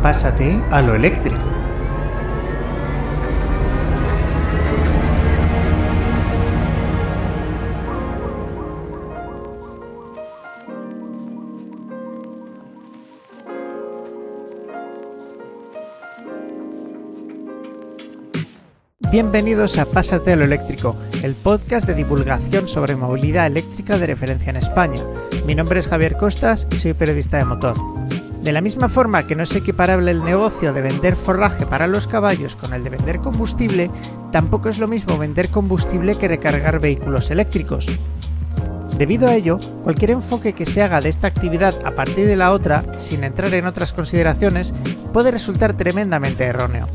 Pásate a lo eléctrico. Bienvenidos a Pásate a lo eléctrico, el podcast de divulgación sobre movilidad eléctrica de referencia en España. Mi nombre es Javier Costas y soy periodista de motor. De la misma forma que no es equiparable el negocio de vender forraje para los caballos con el de vender combustible, tampoco es lo mismo vender combustible que recargar vehículos eléctricos. Debido a ello, cualquier enfoque que se haga de esta actividad a partir de la otra, sin entrar en otras consideraciones, puede resultar tremendamente erróneo.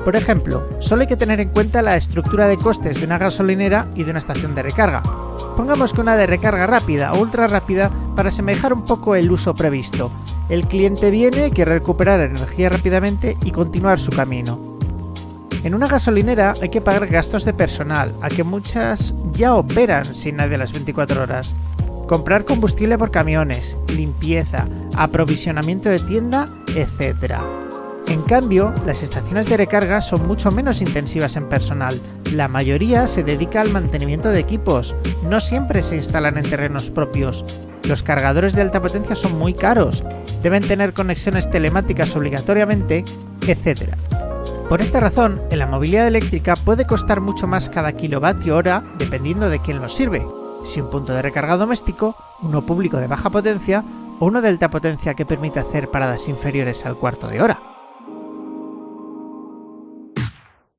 Por ejemplo, solo hay que tener en cuenta la estructura de costes de una gasolinera y de una estación de recarga. Pongamos que una de recarga rápida o ultra rápida para asemejar un poco el uso previsto. El cliente viene, quiere recuperar energía rápidamente y continuar su camino. En una gasolinera hay que pagar gastos de personal, a que muchas ya operan sin nadie a las 24 horas. Comprar combustible por camiones, limpieza, aprovisionamiento de tienda, etc. En cambio, las estaciones de recarga son mucho menos intensivas en personal. La mayoría se dedica al mantenimiento de equipos, no siempre se instalan en terrenos propios. Los cargadores de alta potencia son muy caros, deben tener conexiones telemáticas obligatoriamente, etc. Por esta razón, en la movilidad eléctrica puede costar mucho más cada kilovatio hora dependiendo de quién lo sirve, si un punto de recarga doméstico, uno público de baja potencia o uno de alta potencia que permite hacer paradas inferiores al cuarto de hora.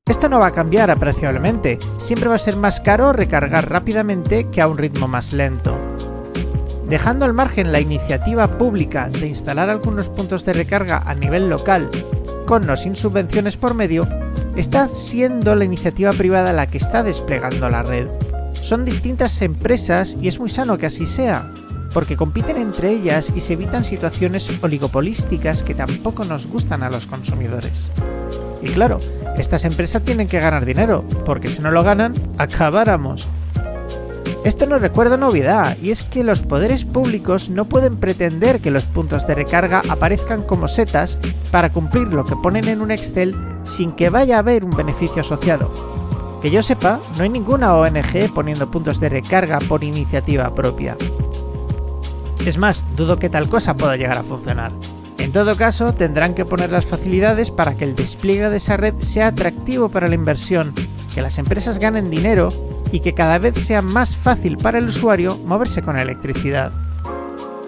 Esto no va a cambiar apreciablemente, siempre va a ser más caro recargar rápidamente que a un ritmo más lento. Dejando al margen la iniciativa pública de instalar algunos puntos de recarga a nivel local, con o sin subvenciones por medio, está siendo la iniciativa privada la que está desplegando la red. Son distintas empresas y es muy sano que así sea, porque compiten entre ellas y se evitan situaciones oligopolísticas que tampoco nos gustan a los consumidores. Y claro, estas empresas tienen que ganar dinero, porque si no lo ganan, acabáramos. Esto nos recuerda novedad, y es que los poderes públicos no pueden pretender que los puntos de recarga aparezcan como setas para cumplir lo que ponen en un Excel sin que vaya a haber un beneficio asociado. Que yo sepa, no hay ninguna ONG poniendo puntos de recarga por iniciativa propia. Es más, dudo que tal cosa pueda llegar a funcionar. En todo caso, tendrán que poner las facilidades para que el despliegue de esa red sea atractivo para la inversión, que las empresas ganen dinero y que cada vez sea más fácil para el usuario moverse con electricidad.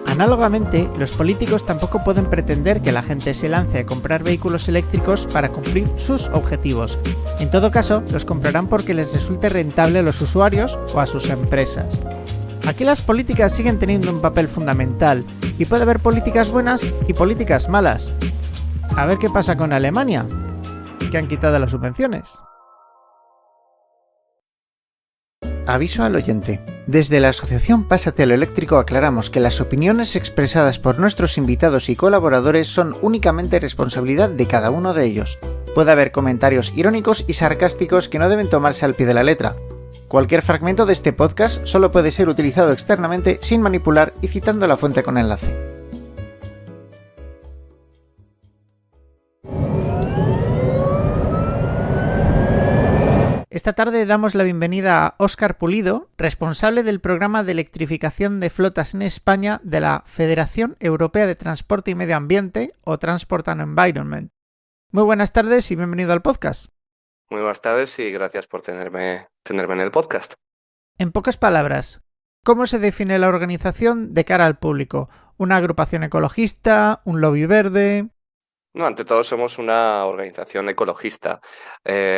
Análogamente, los políticos tampoco pueden pretender que la gente se lance a comprar vehículos eléctricos para cumplir sus objetivos. En todo caso, los comprarán porque les resulte rentable a los usuarios o a sus empresas. Aquí las políticas siguen teniendo un papel fundamental y puede haber políticas buenas y políticas malas. A ver qué pasa con Alemania, que han quitado las subvenciones. Aviso al oyente. Desde la asociación Pásate a lo eléctrico aclaramos que las opiniones expresadas por nuestros invitados y colaboradores son únicamente responsabilidad de cada uno de ellos. Puede haber comentarios irónicos y sarcásticos que no deben tomarse al pie de la letra. Cualquier fragmento de este podcast solo puede ser utilizado externamente sin manipular y citando la fuente con enlace. Esta tarde damos la bienvenida a Óscar Pulido, responsable del programa de electrificación de flotas en España de la Federación Europea de Transporte y Medio Ambiente, o Transport and Environment. Muy buenas tardes y bienvenido al podcast. Muy buenas tardes y gracias por tenerme en el podcast. En pocas palabras, ¿cómo se define la organización de cara al público? ¿Una agrupación ecologista? ¿Un lobby verde? No, ante todo somos una organización ecologista,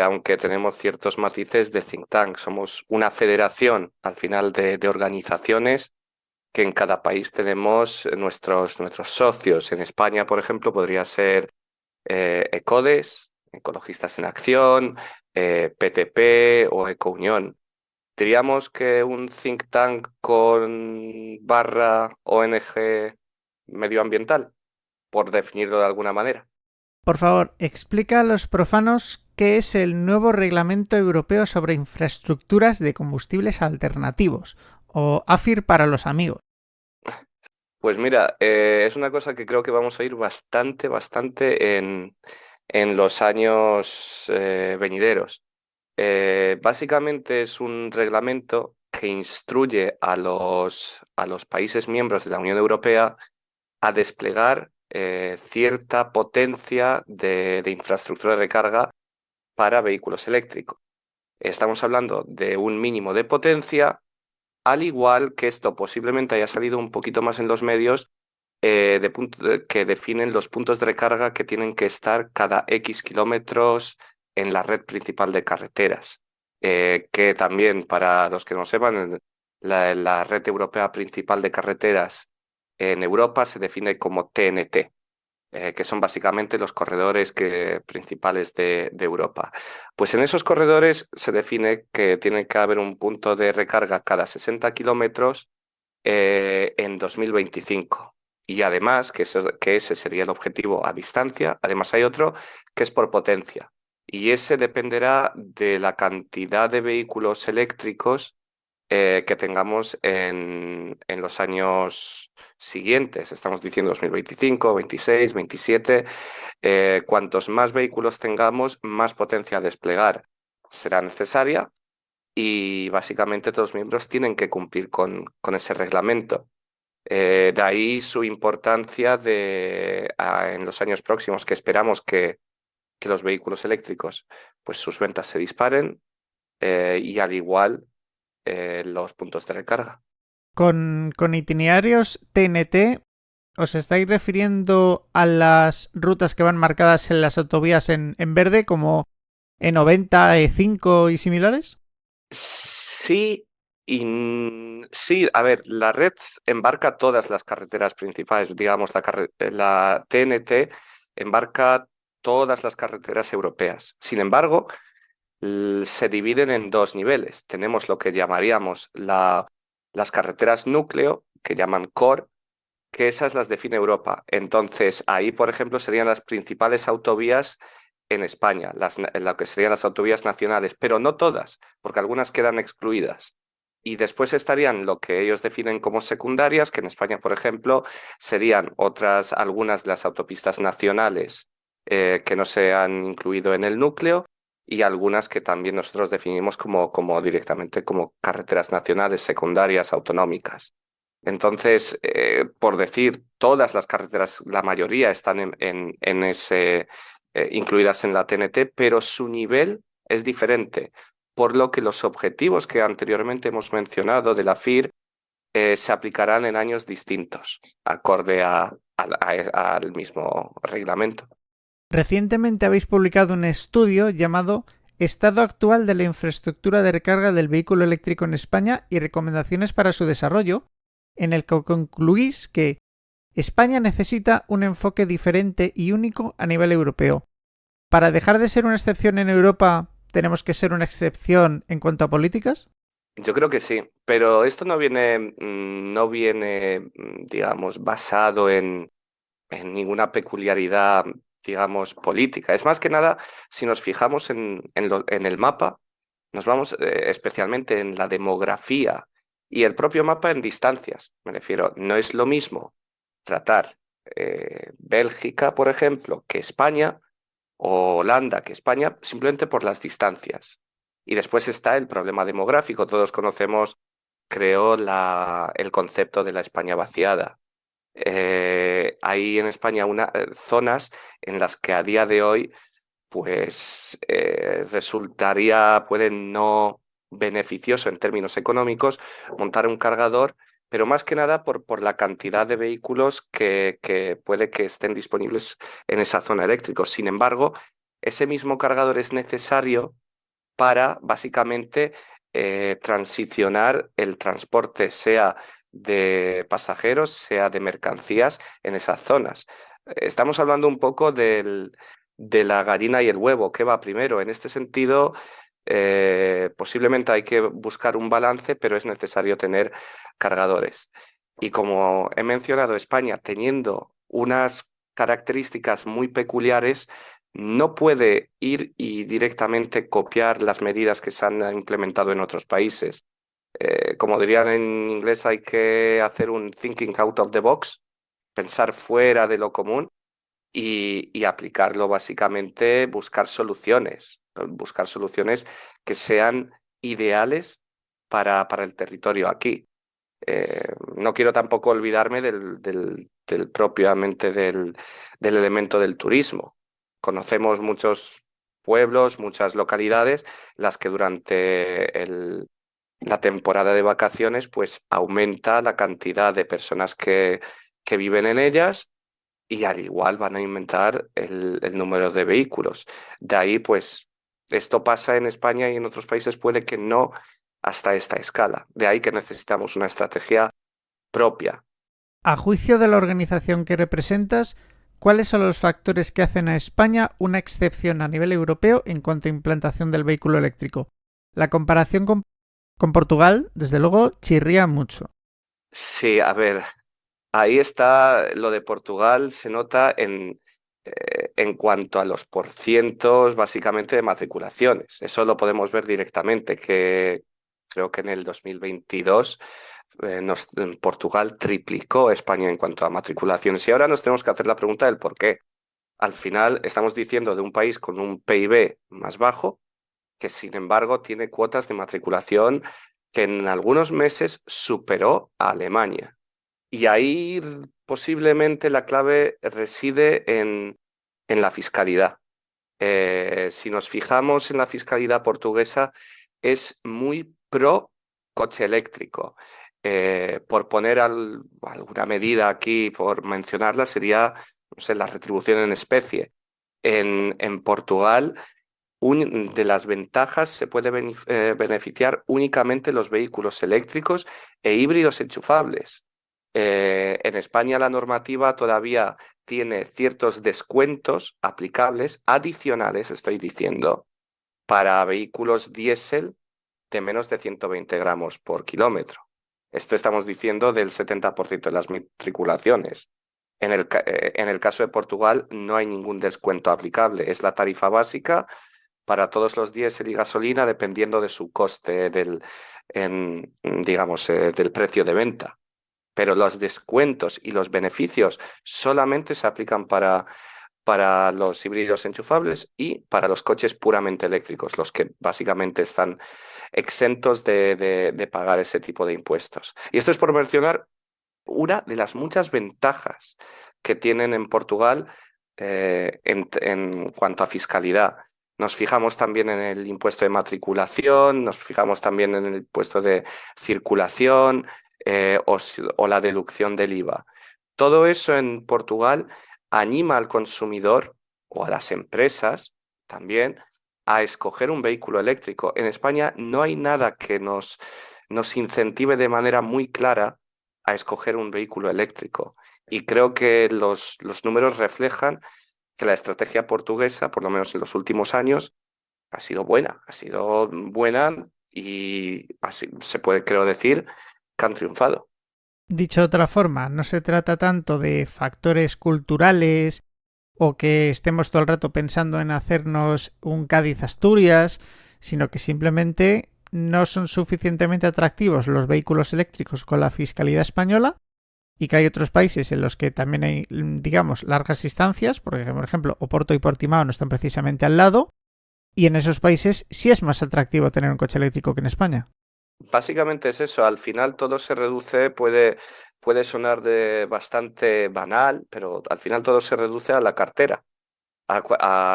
aunque tenemos ciertos matices de think tank. Somos una federación, al final, de organizaciones que en cada país tenemos nuestros socios. En España, por ejemplo, podría ser ECODES, Ecologistas en Acción, PTP o EcoUnión. Diríamos que un think tank con barra ONG medioambiental, por definirlo de alguna manera. Por favor, explica a los profanos qué es el nuevo Reglamento Europeo sobre Infraestructuras de Combustibles Alternativos, o AFIR para los amigos. Pues mira, es una cosa que creo que vamos a ir bastante en los años venideros. Básicamente es un reglamento que instruye a los países miembros de la Unión Europea a desplegar cierta potencia de infraestructura de recarga para vehículos eléctricos. Estamos hablando de un mínimo de potencia, al igual que esto posiblemente haya salido un poquito más en los medios, que definen los puntos de recarga que tienen que estar cada X kilómetros en la red principal de carreteras. Que también, para los que no sepan, la red europea principal de carreteras en Europa se define como TNT, que son básicamente los corredores principales de Europa. Pues en esos corredores se define que tiene que haber un punto de recarga cada 60 kilómetros en 2025. Y además, que ese sería el objetivo a distancia, además hay otro que es por potencia. Y ese dependerá de la cantidad de vehículos eléctricos que tengamos en los años siguientes. Estamos diciendo 2025, 26, 27. Cuantos más vehículos tengamos, más potencia a desplegar será necesaria y básicamente todos los miembros tienen que cumplir con ese reglamento. De ahí su importancia en los años próximos, que esperamos que los vehículos eléctricos, pues sus ventas se disparen y al igual los puntos de recarga. Con itinerarios TNT, ¿os estáis refiriendo a las rutas que van marcadas en las autovías en verde, como E90, E5 y similares? Sí sí, a ver, la red embarca todas las carreteras principales, digamos, la TNT embarca todas las carreteras europeas. Sin embargo, se dividen en dos niveles. Tenemos lo que llamaríamos las carreteras núcleo, que llaman core, que esas las define Europa. Entonces, ahí, por ejemplo, serían las principales autovías en España, lo que serían las autovías nacionales, pero no todas, porque algunas quedan excluidas. Y después estarían lo que ellos definen como secundarias, que en España, por ejemplo, serían algunas de las autopistas nacionales que no se han incluido en el núcleo y algunas que también nosotros definimos como directamente como carreteras nacionales, secundarias, autonómicas. Entonces, por decir, todas las carreteras, la mayoría están incluidas en la TNT, pero su nivel es diferente, por lo que los objetivos que anteriormente hemos mencionado de la FIR se aplicarán en años distintos, acorde al mismo reglamento. Recientemente habéis publicado un estudio llamado Estado actual de la infraestructura de recarga del vehículo eléctrico en España y recomendaciones para su desarrollo, en el que concluís que España necesita un enfoque diferente y único a nivel europeo. Para dejar de ser una excepción en Europa, ¿tenemos que ser una excepción en cuanto a políticas? Yo creo que sí, pero esto no viene, digamos, basado en ninguna peculiaridad, digamos, política. Es más que nada, si nos fijamos en el mapa, nos vamos especialmente en la demografía y el propio mapa en distancias. Me refiero, no es lo mismo tratar Bélgica, por ejemplo, que España, o Holanda, que España, simplemente por las distancias. Y después está el problema demográfico. Todos conocemos, creo, el concepto de la España vaciada. Hay en España zonas en las que a día de hoy pues puede no beneficioso en términos económicos montar un cargador, pero más que nada por la cantidad de vehículos que puede que estén disponibles en esa zona eléctricos. Sin embargo, ese mismo cargador es necesario para básicamente transicionar el transporte, sea de pasajeros, sea de mercancías en esas zonas. Estamos hablando un poco de la gallina y el huevo, ¿qué va primero? En este sentido, posiblemente hay que buscar un balance, pero es necesario tener cargadores. Y como he mencionado, España, teniendo unas características muy peculiares, no puede ir y directamente copiar las medidas que se han implementado en otros países. Como dirían en inglés, hay que hacer un thinking out of the box, pensar fuera de lo común y aplicarlo básicamente, buscar soluciones que sean ideales para el territorio aquí. No quiero tampoco olvidarme propiamente del elemento del turismo. Conocemos muchos pueblos, muchas localidades, las que durante la temporada de vacaciones, pues aumenta la cantidad de personas que viven en ellas y al igual van a aumentar el número de vehículos. De ahí, pues, esto pasa en España y en otros países puede que no hasta esta escala. De ahí que necesitamos una estrategia propia. A juicio de la organización que representas, ¿cuáles son los factores que hacen a España una excepción a nivel europeo en cuanto a implantación del vehículo eléctrico? La comparación con Portugal, desde luego, chirría mucho. Sí, a ver, ahí está lo de Portugal, se nota en cuanto a los porcientos básicamente de matriculaciones. Eso lo podemos ver directamente, que creo que en el 2022 en Portugal triplicó España en cuanto a matriculaciones. Y ahora nos tenemos que hacer la pregunta del por qué. Al final estamos diciendo de un país con un PIB más bajo, que sin embargo tiene cuotas de matriculación que en algunos meses superó a Alemania. Y ahí posiblemente la clave reside en la fiscalidad. Si nos fijamos en la fiscalidad portuguesa, es muy pro coche eléctrico. Por poner alguna medida aquí, por mencionarla, sería, no sé, la retribución en especie. En Portugal, de las ventajas se puede beneficiar únicamente los vehículos eléctricos e híbridos enchufables. En España la normativa todavía tiene ciertos descuentos aplicables adicionales, estoy diciendo, para vehículos diésel de menos de 120 gramos por kilómetro. Esto estamos diciendo del 70% de las matriculaciones. En el caso de Portugal no hay ningún descuento aplicable, es la tarifa básica para todos los diésel y gasolina dependiendo de su coste digamos, del precio de venta. Pero los descuentos y los beneficios solamente se aplican para los híbridos enchufables y para los coches puramente eléctricos, los que básicamente están exentos de pagar ese tipo de impuestos. Y esto es por mencionar una de las muchas ventajas que tienen en Portugal en cuanto a fiscalidad. Nos fijamos también en el impuesto de matriculación, nos fijamos también en el impuesto de circulación o la deducción del IVA. Todo eso en Portugal anima al consumidor o a las empresas también a escoger un vehículo eléctrico. En España no hay nada que nos incentive de manera muy clara a escoger un vehículo eléctrico. Y creo que los números reflejan que la estrategia portuguesa, por lo menos en los últimos años, ha sido buena y así se puede, creo decir, que han triunfado. Dicho de otra forma, no se trata tanto de factores culturales o que estemos todo el rato pensando en hacernos un Cádiz-Asturias, sino que simplemente no son suficientemente atractivos los vehículos eléctricos con la fiscalidad española y que hay otros países en los que también hay, digamos, largas distancias, porque por ejemplo Oporto y Portimao no están precisamente al lado, y en esos países sí es más atractivo tener un coche eléctrico que en España. Básicamente es eso, al final todo se reduce, puede sonar de bastante banal, pero al final todo se reduce a la cartera.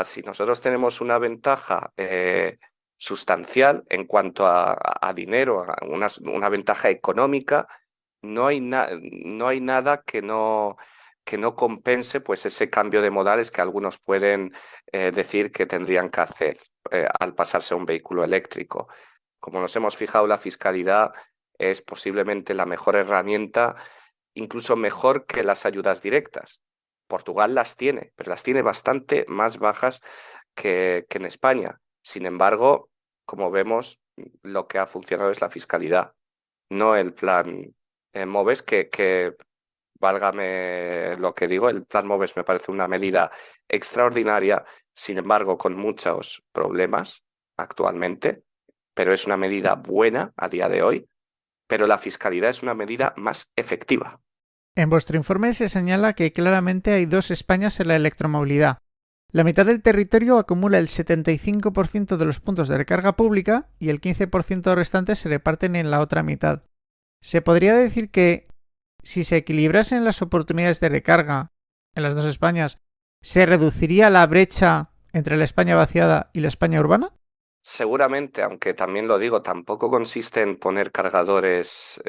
Si nosotros tenemos una ventaja sustancial en cuanto a dinero, una ventaja económica, no hay nada que no compense pues, ese cambio de modales que algunos pueden decir que tendrían que hacer al pasarse a un vehículo eléctrico. Como nos hemos fijado, la fiscalidad es posiblemente la mejor herramienta, incluso mejor que las ayudas directas. Portugal las tiene, pero las tiene bastante más bajas que en España. Sin embargo, como vemos, lo que ha funcionado es la fiscalidad, no el plan MOVES, que válgame lo que digo, el plan MOVES me parece una medida extraordinaria, sin embargo, con muchos problemas actualmente, pero es una medida buena a día de hoy pero la fiscalidad es una medida más efectiva. En vuestro informe se señala que claramente hay dos Españas en la electromovilidad. La mitad del territorio acumula el 75% de los puntos de recarga pública y el 15% restantes se reparten en la otra mitad. ¿Se podría decir que si se equilibrasen las oportunidades de recarga en las dos Españas, se reduciría la brecha entre la España vaciada y la España urbana? Seguramente, aunque también lo digo, tampoco consiste en poner cargadores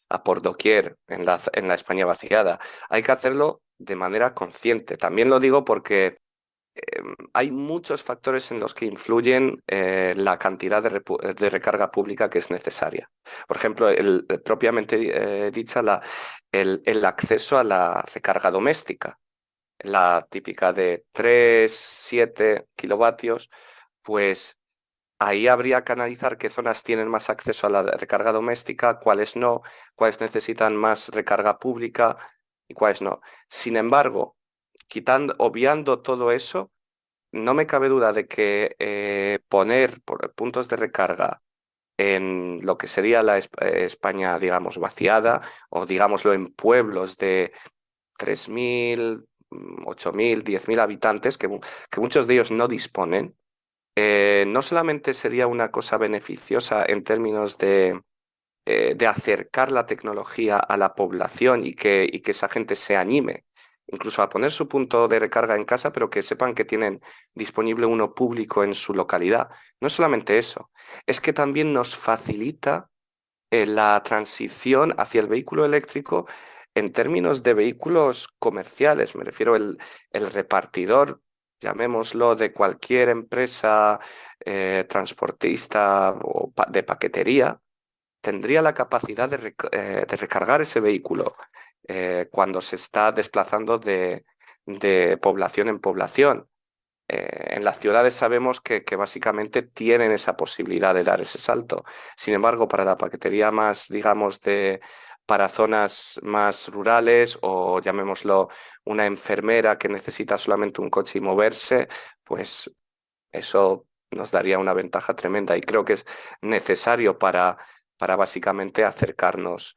a por doquier en la España vaciada. Hay que hacerlo de manera consciente. También lo digo porque hay muchos factores en los que influyen la cantidad de recarga pública que es necesaria. Por ejemplo, propiamente dicha, el acceso a la recarga doméstica, la típica de 3 7 kilovatios, pues ahí habría que analizar qué zonas tienen más acceso a la recarga doméstica, cuáles no, cuáles necesitan más recarga pública y cuáles no. Sin embargo, obviando todo eso, no me cabe duda de que poner puntos de recarga en lo que sería la España, digamos, vaciada, o digámoslo en pueblos de 3.000, 8.000, 10.000 habitantes, que muchos de ellos no disponen, no solamente sería una cosa beneficiosa en términos de acercar la tecnología a la población y que esa gente se anime incluso a poner su punto de recarga en casa, pero que sepan que tienen disponible uno público en su localidad. No es solamente eso, es que también nos facilita la transición hacia el vehículo eléctrico en términos de vehículos comerciales. Me refiero el repartidor, llamémoslo, de cualquier empresa transportista o de paquetería, tendría la capacidad de recargar ese vehículo cuando se está desplazando de población en población. En las ciudades sabemos que básicamente tienen esa posibilidad de dar ese salto. Sin embargo, para la paquetería más, digamos, para zonas más rurales, o llamémoslo una enfermera que necesita solamente un coche y moverse, pues eso nos daría una ventaja tremenda y creo que es necesario para básicamente acercarnos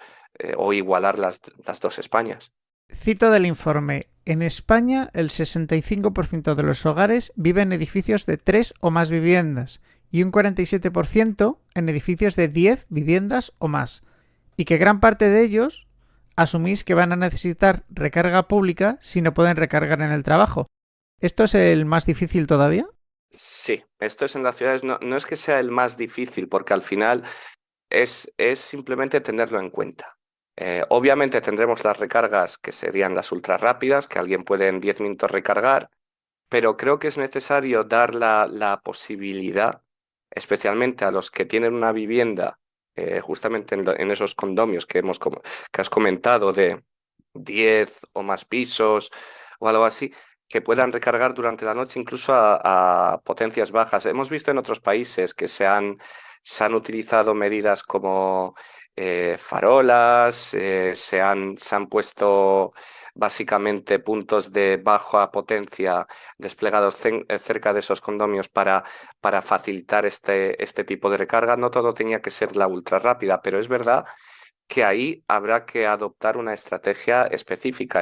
o igualar las dos Españas. Cito del informe: en España el 65% de los hogares vive en edificios de 3 o más viviendas y un 47% en edificios de 10 viviendas o más, y que gran parte de ellos asumís que van a necesitar recarga pública si no pueden recargar en el trabajo. ¿Esto es el más difícil todavía? Sí, esto es en las ciudades, no es que sea el más difícil, porque al final es simplemente tenerlo en cuenta. Obviamente tendremos las recargas que serían las ultra rápidas, que alguien puede en 10 minutos recargar, pero creo que es necesario dar la posibilidad, especialmente a los que tienen una vivienda, justamente en esos condominios que has comentado, de 10 o más pisos o algo así, que puedan recargar durante la noche incluso a potencias bajas. Hemos visto en otros países que se han utilizado medidas como farolas, se han puesto básicamente puntos de baja potencia desplegados cerca de esos condominios para facilitar este tipo de recarga. No todo tenía que ser la ultra rápida, pero es verdad que ahí habrá que adoptar una estrategia específica.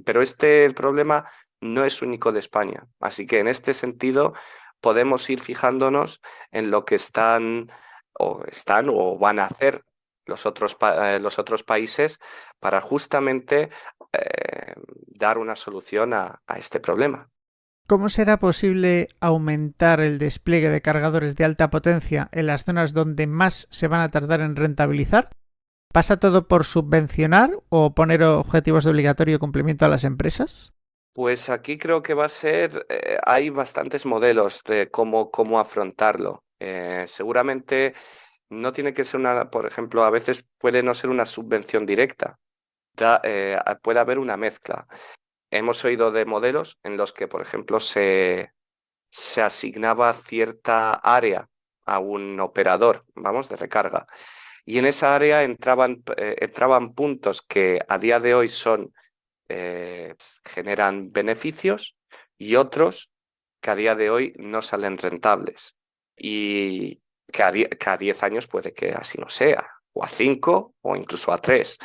Pero el problema no es único de España. Así que en este sentido podemos ir fijándonos en lo que están o van a hacer los otros países para justamente dar una solución a este problema. ¿Cómo será posible aumentar el despliegue de cargadores de alta potencia en las zonas donde más se van a tardar en rentabilizar? ¿Pasa todo por subvencionar o poner objetivos de obligatorio cumplimiento a las empresas? Pues aquí creo que hay bastantes modelos de cómo afrontarlo. Seguramente no tiene que ser por ejemplo, a veces puede no ser una subvención directa, puede haber una mezcla. Hemos oído de modelos en los que, por ejemplo, se asignaba cierta área a un operador, vamos, de recarga. Y en esa área entraban puntos que a día de hoy generan beneficios, y otros que a día de hoy no salen rentables. Y que a 10 años puede que así no sea. o a 5 o incluso a 3.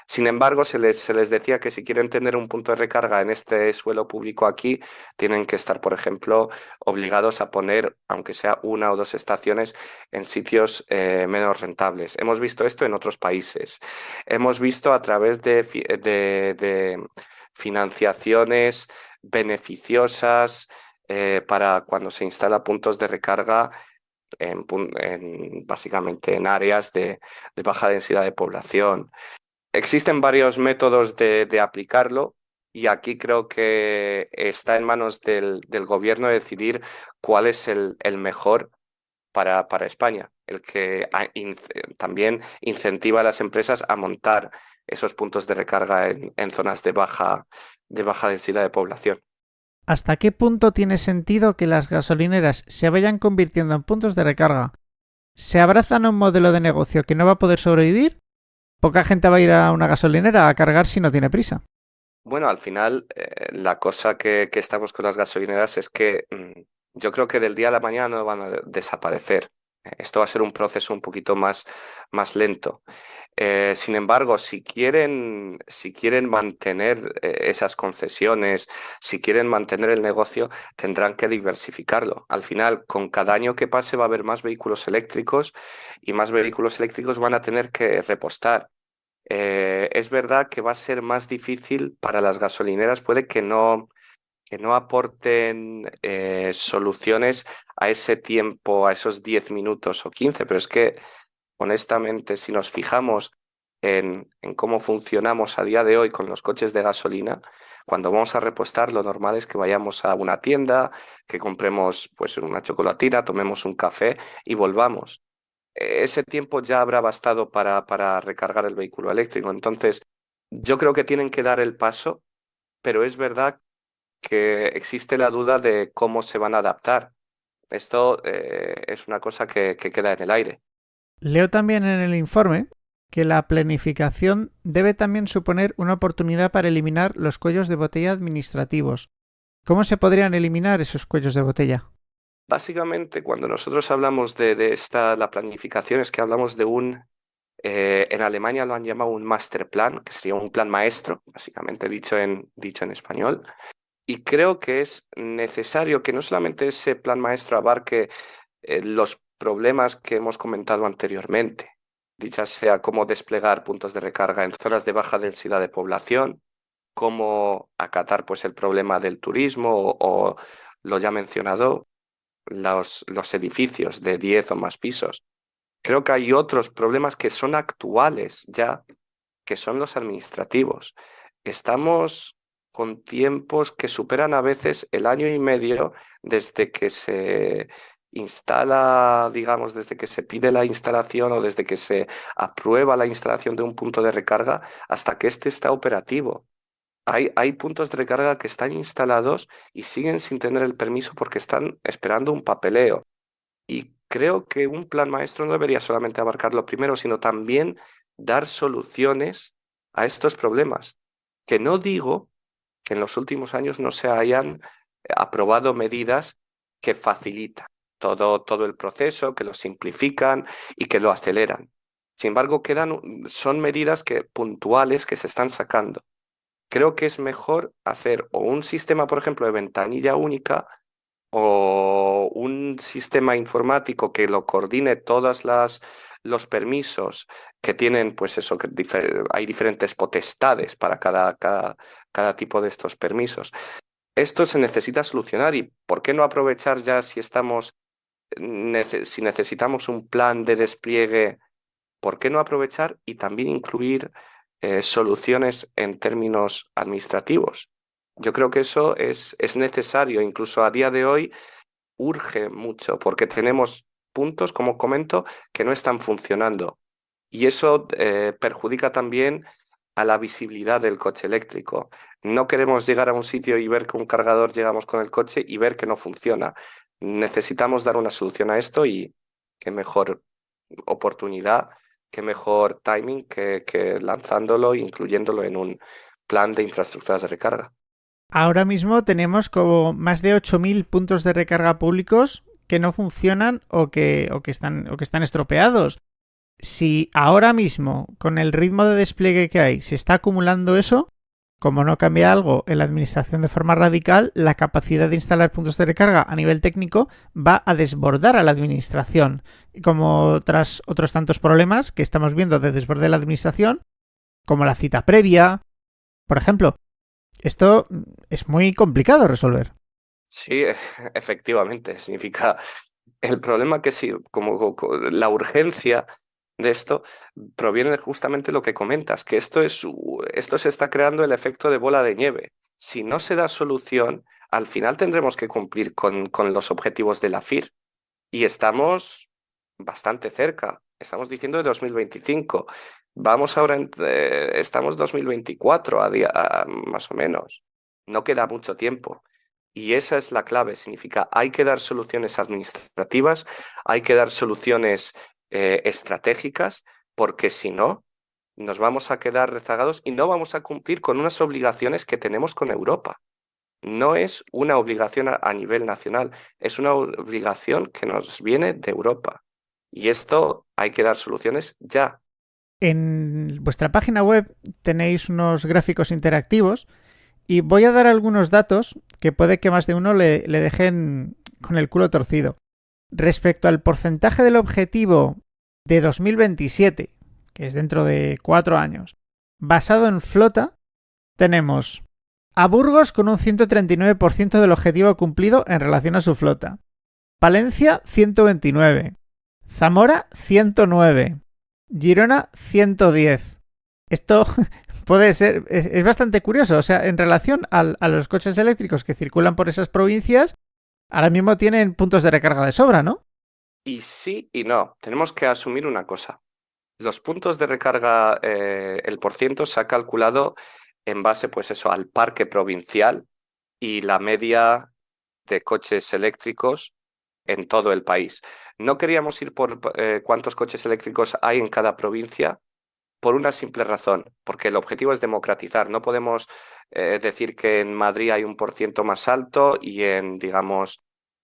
Sin embargo, se les decía que si quieren tener un punto de recarga en este suelo público aquí, tienen que estar, por ejemplo, obligados a poner, aunque sea 1 o 2 estaciones, en sitios menos rentables. Hemos visto esto en otros países. Hemos visto a través de financiaciones beneficiosas para cuando se instala puntos de recarga básicamente en áreas de baja densidad de población. Existen varios métodos de aplicarlo y aquí creo que está en manos del gobierno decidir cuál es el mejor para España, el que también incentiva a las empresas a montar esos puntos de recarga en zonas de baja densidad de población. ¿Hasta qué punto tiene sentido que las gasolineras se vayan convirtiendo en puntos de recarga? ¿Se abrazan a un modelo de negocio que no va a poder sobrevivir? Poca gente va a ir a una gasolinera a cargar si no tiene prisa. Bueno, al final, la cosa que estamos con las gasolineras es que yo creo que del día a la mañana no van a desaparecer. Esto va a ser un proceso un poquito más lento. Sin embargo, si quieren mantener esas concesiones, si quieren mantener el negocio, tendrán que diversificarlo. Al final, con cada año que pase va a haber más vehículos eléctricos y más vehículos eléctricos van a tener que repostar. Es verdad que va a ser más difícil para las gasolineras, puede que no aporten soluciones a ese tiempo, a esos 10 minutos o 15, pero es que honestamente, si nos fijamos en cómo funcionamos a día de hoy con los coches de gasolina, cuando vamos a repostar, lo normal es que vayamos a una tienda, que compremos pues una chocolatina, tomemos un café y volvamos. Ese tiempo ya habrá bastado para recargar el vehículo eléctrico. Entonces, yo creo que tienen que dar el paso, pero es verdad que existe la duda de cómo se van a adaptar. Esto es una cosa que queda en el aire. Leo también en el informe que la planificación debe también suponer una oportunidad para eliminar los cuellos de botella administrativos. ¿Cómo se podrían eliminar esos cuellos de botella? Básicamente, cuando nosotros hablamos la planificación, es que hablamos en Alemania lo han llamado un master plan, que sería un plan maestro, básicamente dicho en español. Y creo que es necesario que no solamente ese plan maestro abarque los problemas que hemos comentado anteriormente, dicha sea cómo desplegar puntos de recarga en zonas de baja densidad de población, cómo acatar pues, el problema del turismo o lo ya mencionado, los edificios de 10 o más pisos. Creo que hay otros problemas que son actuales ya, que son los administrativos. Estamos con tiempos que superan a veces el año y medio desde que se instala, digamos, desde que se pide la instalación o desde que se aprueba la instalación de un punto de recarga hasta que éste está operativo. Hay puntos de recarga que están instalados y siguen sin tener el permiso porque están esperando un papeleo. Y creo que un plan maestro no debería solamente abarcar lo primero, sino también dar soluciones a estos problemas. Que no digo que en los últimos años no se hayan aprobado medidas que facilitan todo el proceso, que lo simplifican y que lo aceleran. Sin embargo, son medidas puntuales que se están sacando. Creo que es mejor hacer o un sistema, por ejemplo, de ventanilla única o un sistema informático que lo coordine todos los permisos que tienen, pues eso, que hay diferentes potestades para cada tipo de estos permisos. Esto se necesita solucionar y ¿por qué no aprovechar ya si necesitamos un plan de despliegue? ¿Por qué no aprovechar y también incluir soluciones en términos administrativos? Yo creo que eso es necesario, incluso a día de hoy urge mucho, porque tenemos puntos, como comento, que no están funcionando. Y eso perjudica también a la visibilidad del coche eléctrico. No queremos llegar a un sitio y ver que un cargador llegamos con el coche y ver que no funciona. Necesitamos dar una solución a esto y qué mejor oportunidad, qué mejor timing que lanzándolo e incluyéndolo en un plan de infraestructuras de recarga. Ahora mismo tenemos como más de 8.000 puntos de recarga públicos que no funcionan o que están estropeados. Si ahora mismo, con el ritmo de despliegue que hay, se está acumulando eso, como no cambia algo en la administración de forma radical, la capacidad de instalar puntos de recarga a nivel técnico va a desbordar a la administración. Como tras otros tantos problemas que estamos viendo de desborde de la administración, como la cita previa, por ejemplo. Esto es muy complicado resolver. Sí, efectivamente, significa el problema que sí, la urgencia de esto proviene de justamente lo que comentas, que esto se está creando el efecto de bola de nieve. Si no se da solución, al final tendremos que cumplir con los objetivos de la FIR y estamos bastante cerca. Estamos diciendo de 2025. Vamos ahora, estamos 2024 más o menos. No queda mucho tiempo. Y esa es la clave, significa hay que dar soluciones administrativas, hay que dar soluciones estratégicas, porque si no, nos vamos a quedar rezagados y no vamos a cumplir con unas obligaciones que tenemos con Europa. No es una obligación a nivel nacional, es una obligación que nos viene de Europa. Y esto hay que dar soluciones ya. En vuestra página web tenéis unos gráficos interactivos y voy a dar algunos datos que puede que más de uno le dejen con el culo torcido. Respecto al porcentaje del objetivo de 2027, que es dentro de 4 años, basado en flota, tenemos a Burgos con un 139% del objetivo cumplido en relación a su flota. Palencia, 129. Zamora, 109. Girona, 110. Esto puede ser, es bastante curioso. O sea, en relación a los coches eléctricos que circulan por esas provincias, ahora mismo tienen puntos de recarga de sobra, ¿no? Y sí y no. Tenemos que asumir una cosa. Los puntos de recarga, el porciento se ha calculado en base, pues eso, al parque provincial y la media de coches eléctricos en todo el país. No queríamos ir por cuántos coches eléctricos hay en cada provincia por una simple razón, porque el objetivo es democratizar. No podemos decir que en Madrid hay un porciento más alto y en, digamos,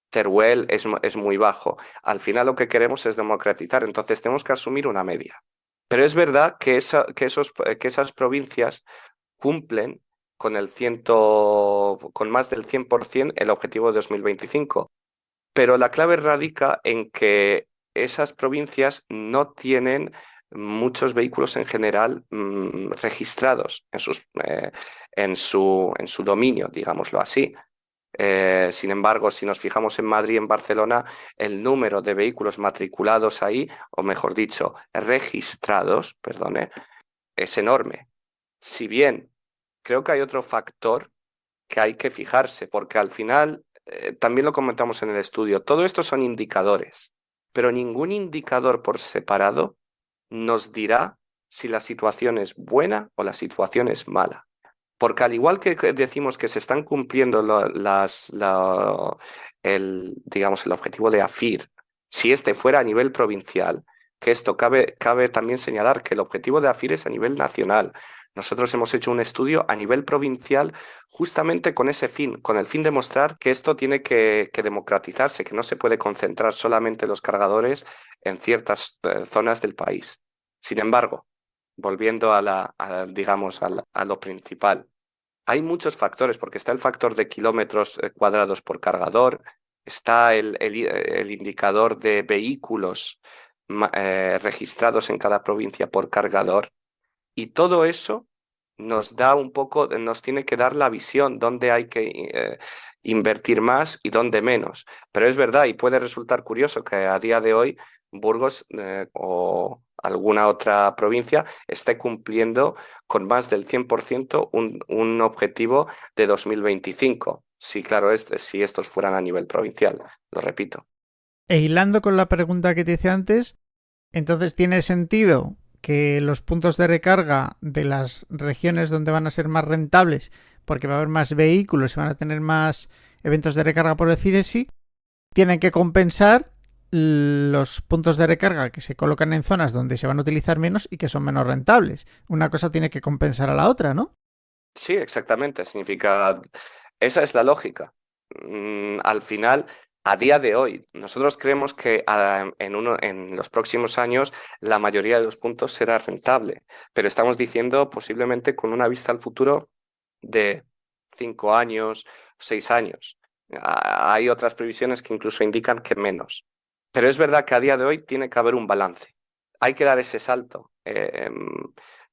Teruel es muy bajo. Al final lo que queremos es democratizar, entonces tenemos que asumir una media. Pero es verdad que esas provincias cumplen con más del 100% el objetivo de 2025. Pero la clave radica en que esas provincias no tienen muchos vehículos en general registrados en su dominio, digámoslo así. Sin embargo, si nos fijamos en Madrid y en Barcelona, el número de vehículos matriculados ahí, o mejor dicho, registrados, perdone, es enorme. Si bien creo que hay otro factor que hay que fijarse, porque al final, también lo comentamos en el estudio, todo esto son indicadores, pero ningún indicador por separado nos dirá si la situación es buena o la situación es mala. Porque al igual que decimos que se están cumpliendo digamos, el objetivo de AFIR, si este fuera a nivel provincial, que esto cabe también señalar que el objetivo de AFIR es a nivel nacional. Nosotros hemos hecho un estudio a nivel provincial justamente con ese fin, con el fin de mostrar que esto tiene que democratizarse, que no se puede concentrar solamente los cargadores en ciertas zonas del país. Sin embargo, volviendo digamos, a lo principal, hay muchos factores, porque está el factor de kilómetros cuadrados por cargador, está el indicador de vehículos registrados en cada provincia por cargador, y todo eso nos da un poco, nos tiene que dar la visión dónde hay que invertir más y dónde menos. Pero es verdad y puede resultar curioso que a día de hoy Burgos o alguna otra provincia esté cumpliendo con más del 100% un objetivo de 2025. Sí, claro, si estos fueran a nivel provincial, lo repito. E hilando con la pregunta que te hice antes, entonces tiene sentido que los puntos de recarga de las regiones donde van a ser más rentables, porque va a haber más vehículos y van a tener más eventos de recarga, por decir así, tienen que compensar los puntos de recarga que se colocan en zonas donde se van a utilizar menos y que son menos rentables. Una cosa tiene que compensar a la otra, ¿no? Sí, exactamente. Significa, esa es la lógica. Al final, A día de hoy, nosotros creemos que en los próximos años la mayoría de los puntos será rentable, pero estamos diciendo posiblemente con una vista al futuro de 5 años, 6 años. Hay otras previsiones que incluso indican que menos. Pero es verdad que a día de hoy tiene que haber un balance. Hay que dar ese salto.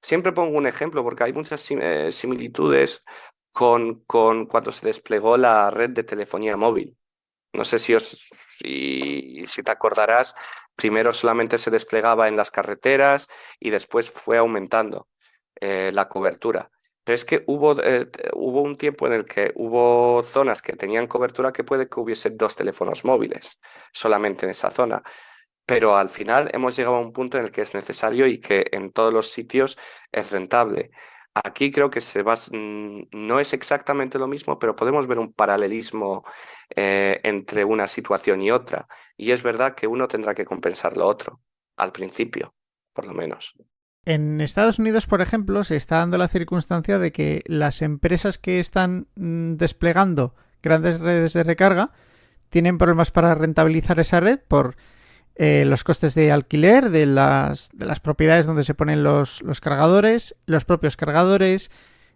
Siempre pongo un ejemplo porque hay muchas similitudes con cuando se desplegó la red de telefonía móvil. No sé si te acordarás, primero solamente se desplegaba en las carreteras y después fue aumentando la cobertura. Pero es que hubo un tiempo en el que hubo zonas que tenían cobertura que puede que hubiese 2 teléfonos móviles solamente en esa zona. Pero al final hemos llegado a un punto en el que es necesario y que en todos los sitios es rentable. Aquí creo que no es exactamente lo mismo, pero podemos ver un paralelismo entre una situación y otra. Y es verdad que uno tendrá que compensar lo otro, al principio, por lo menos. En Estados Unidos, por ejemplo, se está dando la circunstancia de que las empresas que están desplegando grandes redes de recarga tienen problemas para rentabilizar esa red por los costes de alquiler de las propiedades donde se ponen los cargadores, los propios cargadores,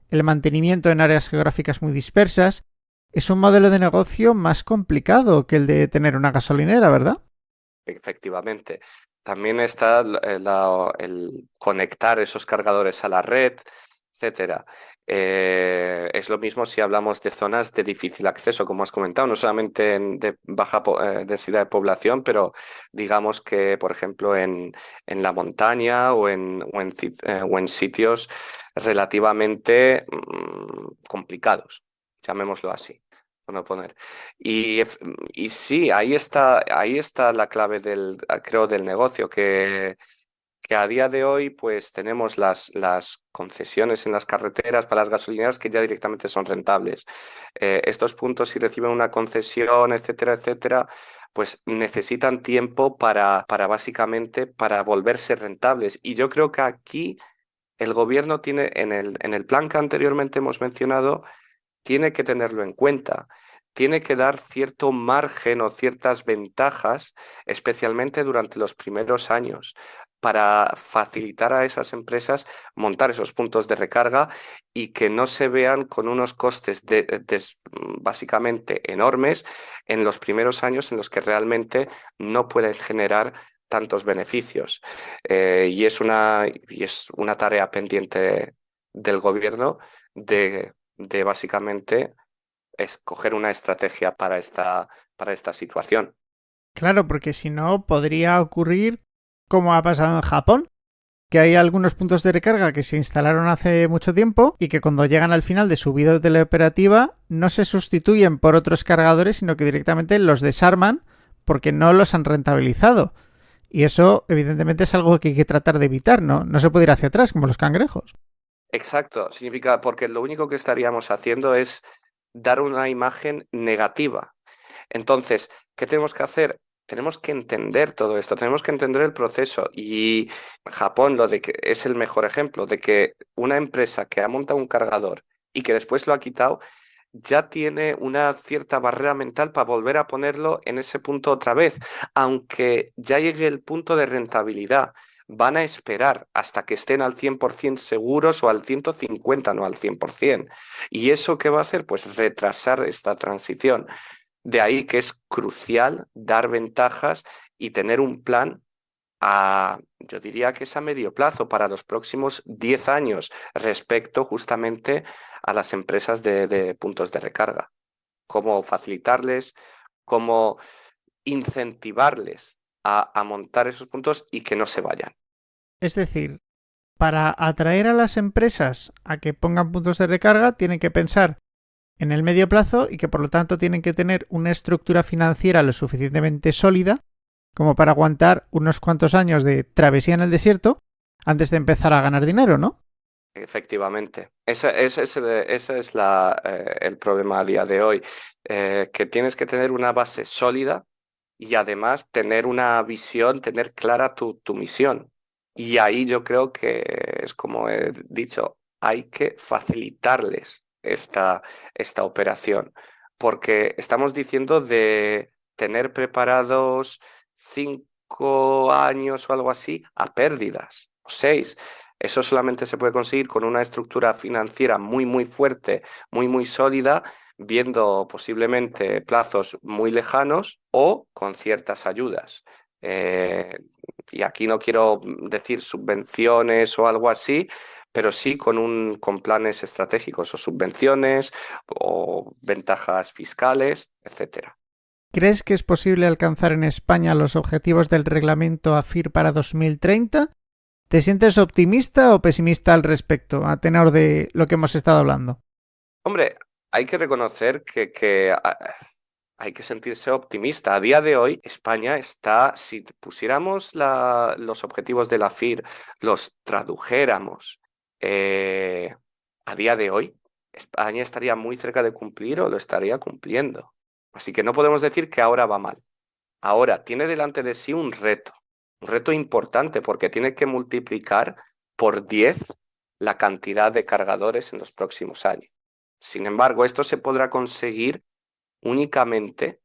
el mantenimiento en áreas geográficas muy dispersas. Es un modelo de negocio más complicado que el de tener una gasolinera, ¿verdad? Efectivamente. También está el conectar esos cargadores a la red, etcétera. Es lo mismo si hablamos de zonas de difícil acceso, como has comentado, no solamente de baja densidad de población, pero digamos que, por ejemplo, en la montaña o en sitios relativamente complicados, llamémoslo así. Por no poner. Y sí, ahí está la clave creo, del negocio, que a día de hoy pues tenemos las concesiones en las carreteras para las gasolineras que ya directamente son rentables. Estos puntos, si reciben una concesión, etcétera, etcétera, pues necesitan tiempo para básicamente para volverse rentables. Y yo creo que aquí el gobierno tiene, en el plan que anteriormente hemos mencionado, tiene que tenerlo en cuenta. Tiene que dar cierto margen o ciertas ventajas, especialmente durante los primeros años, para facilitar a esas empresas montar esos puntos de recarga y que no se vean con unos costes básicamente enormes en los primeros años en los que realmente no pueden generar tantos beneficios. Y es una tarea pendiente del gobierno de básicamente escoger una estrategia para esta situación. Claro, porque si no, podría ocurrir como ha pasado en Japón, que hay algunos puntos de recarga que se instalaron hace mucho tiempo y que cuando llegan al final de su vida teleoperativa no se sustituyen por otros cargadores, sino que directamente los desarman porque no los han rentabilizado. Y eso, evidentemente, es algo que hay que tratar de evitar, ¿no? No se puede ir hacia atrás como los cangrejos. Exacto, significa porque lo único que estaríamos haciendo es dar una imagen negativa. Entonces, ¿qué tenemos que hacer? Tenemos que entender todo esto, tenemos que entender el proceso. Y Japón es el mejor ejemplo de que una empresa que ha montado un cargador y que después lo ha quitado, ya tiene una cierta barrera mental para volver a ponerlo en ese punto otra vez, aunque ya llegue el punto de rentabilidad. Van a esperar hasta que estén al 100% seguros o al 150, no al 100%. ¿Y eso qué va a hacer? Pues retrasar esta transición. De ahí que es crucial dar ventajas y tener un plan yo diría que es a medio plazo para los próximos 10 años respecto justamente a las empresas de puntos de recarga. Cómo facilitarles, cómo incentivarles a montar esos puntos y que no se vayan. Es decir, para atraer a las empresas a que pongan puntos de recarga, tienen que pensar en el medio plazo y que por lo tanto tienen que tener una estructura financiera lo suficientemente sólida como para aguantar unos cuantos años de travesía en el desierto antes de empezar a ganar dinero, ¿no? Efectivamente, ese es el problema a día de hoy, que tienes que tener una base sólida y además tener una visión, tener clara tu misión. Y ahí yo creo que es como he dicho, hay que facilitarles esta operación, porque estamos diciendo tener preparados 5 años o algo así a pérdidas, o 6. Eso solamente se puede conseguir con una estructura financiera muy, muy fuerte, muy, muy sólida, viendo posiblemente plazos muy lejanos o con ciertas ayudas. Eh, y aquí no quiero decir subvenciones o algo así, pero sí con planes estratégicos o subvenciones o ventajas fiscales, etcétera. ¿Crees que es posible alcanzar en España los objetivos del reglamento AFIR para 2030? ¿Te sientes optimista o pesimista al respecto, a tenor de lo que hemos estado hablando? Hombre, hay que reconocer que hay que sentirse optimista. A día de hoy, España está, si pusiéramos los objetivos de la FIR, los tradujéramos a día de hoy, España estaría muy cerca de cumplir o lo estaría cumpliendo. Así que no podemos decir que ahora va mal. Ahora tiene delante de sí un reto importante porque tiene que multiplicar por 10 la cantidad de cargadores en los próximos años. Sin embargo, esto se podrá conseguir únicamente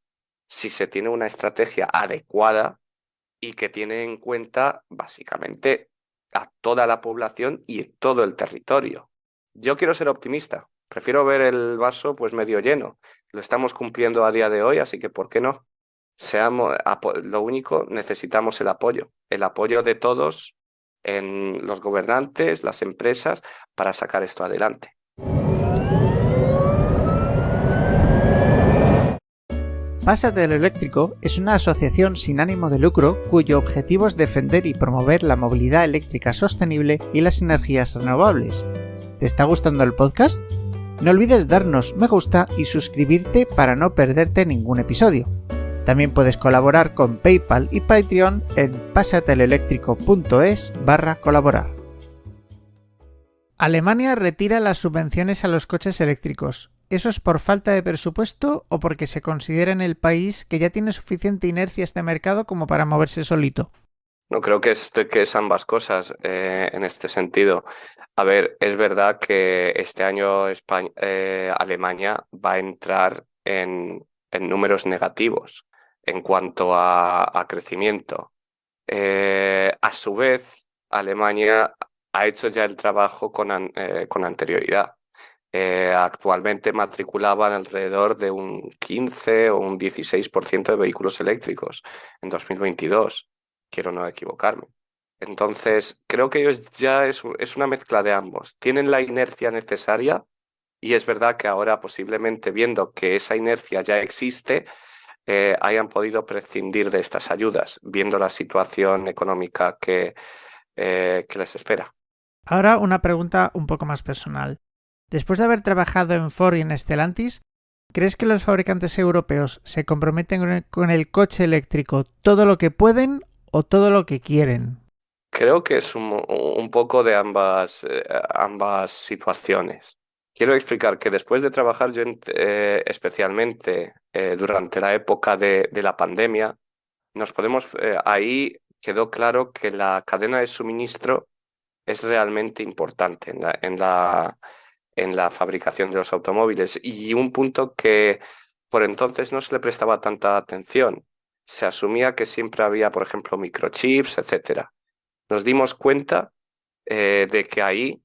si se tiene una estrategia adecuada y que tiene en cuenta básicamente a toda la población y todo el territorio. Yo quiero ser optimista, prefiero ver el vaso pues medio lleno. Lo estamos cumpliendo a día de hoy, así que ¿por qué no? Lo único, necesitamos el apoyo de todos en los gobernantes, las empresas, para sacar esto adelante. Pásate lo Eléctrico es una asociación sin ánimo de lucro cuyo objetivo es defender y promover la movilidad eléctrica sostenible y las energías renovables. ¿Te está gustando el podcast? No olvides darnos me gusta y suscribirte para no perderte ningún episodio. También puedes colaborar con PayPal y Patreon en pasateloeléctrico.es/colaborar. Alemania retira las subvenciones a los coches eléctricos. ¿Eso es por falta de presupuesto o porque se considera en el país que ya tiene suficiente inercia este mercado como para moverse solito? No creo que es ambas cosas en este sentido. A ver, es verdad que este año Alemania va a entrar en números negativos en cuanto a crecimiento. A su vez, Alemania ha hecho ya el trabajo con anterioridad. Actualmente matriculaban alrededor de un 15 o un 16% de vehículos eléctricos en 2022. Quiero no equivocarme. Entonces, creo que ellos ya es una mezcla de ambos. Tienen la inercia necesaria y es verdad que ahora posiblemente viendo que esa inercia ya existe, hayan podido prescindir de estas ayudas, viendo la situación económica que les espera. Ahora una pregunta un poco más personal. Después de haber trabajado en Ford y en Stellantis, ¿crees que los fabricantes europeos se comprometen con el coche eléctrico todo lo que pueden o todo lo que quieren? Creo que es un poco de ambas situaciones. Quiero explicar que después de trabajar yo especialmente durante la época de la pandemia, ahí quedó claro que la cadena de suministro es realmente importante en la fabricación de los automóviles y un punto que por entonces no se le prestaba tanta atención. Se asumía que siempre había, por ejemplo, microchips, etcétera. Nos dimos cuenta de que ahí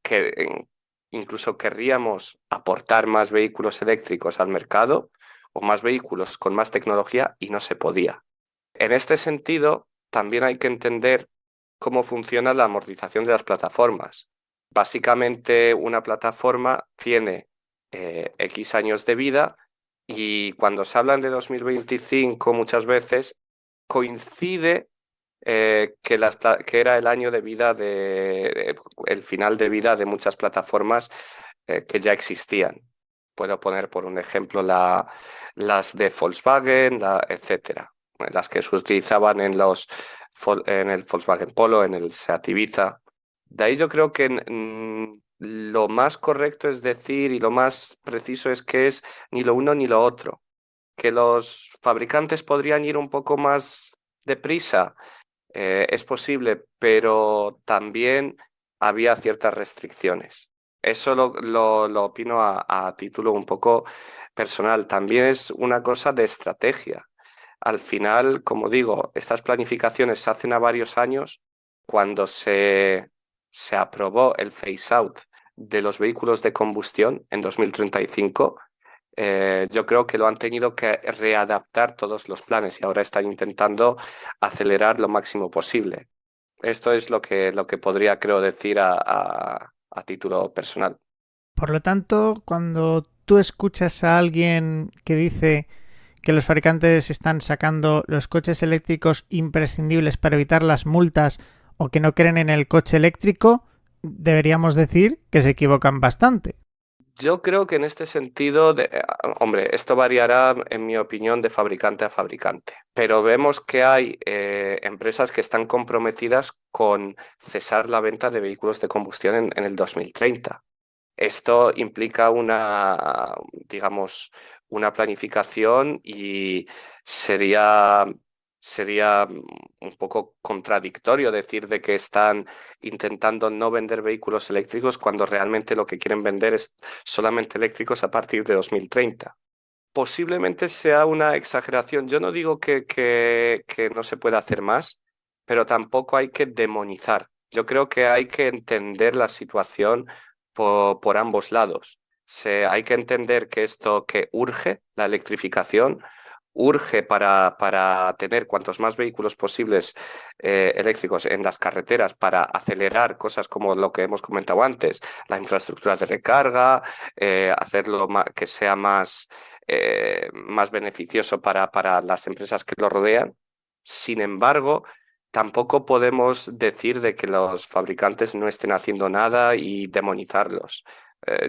que incluso querríamos aportar más vehículos eléctricos al mercado o más vehículos con más tecnología y no se podía. En este sentido, también hay que entender cómo funciona la amortización de las plataformas. Básicamente, una plataforma tiene X años de vida y cuando se hablan de 2025 muchas veces coincide que era el año de vida el final de vida de muchas plataformas que ya existían. Puedo poner por un ejemplo las de Volkswagen, etcétera, las que se utilizaban en el Volkswagen Polo, en el Seat Ibiza. De ahí yo creo que lo más correcto es decir y lo más preciso es que es ni lo uno ni lo otro. Que los fabricantes podrían ir un poco más deprisa, es posible, pero también había ciertas restricciones. Eso lo opino a título un poco personal. También es una cosa de estrategia. Al final, como digo, estas planificaciones se hacen a varios años. Cuando se aprobó el phase out de los vehículos de combustión en 2035, yo creo que lo han tenido que readaptar todos los planes y ahora están intentando acelerar lo máximo posible. Esto es lo que podría, creo, decir a título personal. Por lo tanto, cuando tú escuchas a alguien que dice que los fabricantes están sacando los coches eléctricos imprescindibles para evitar las multas o que no creen en el coche eléctrico, deberíamos decir que se equivocan bastante. Yo creo que en este sentido, hombre, esto variará, en mi opinión, de fabricante a fabricante, pero vemos que hay empresas que están comprometidas con cesar la venta de vehículos de combustión en el 2030. Esto implica digamos, una planificación y sería, sería un poco contradictorio decir de que están intentando no vender vehículos eléctricos cuando realmente lo que quieren vender es solamente eléctricos a partir de 2030. Posiblemente sea una exageración. Yo no digo que no se pueda hacer más, pero tampoco hay que demonizar. Yo creo que hay que entender la situación por ambos lados. Hay que entender que esto que urge, la electrificación, urge para tener cuantos más vehículos posibles eléctricos en las carreteras para acelerar cosas como lo que hemos comentado antes, la infraestructura de recarga, hacerlo que sea más beneficioso para las empresas que lo rodean. Sin embargo, tampoco podemos decir de que los fabricantes no estén haciendo nada y demonizarlos.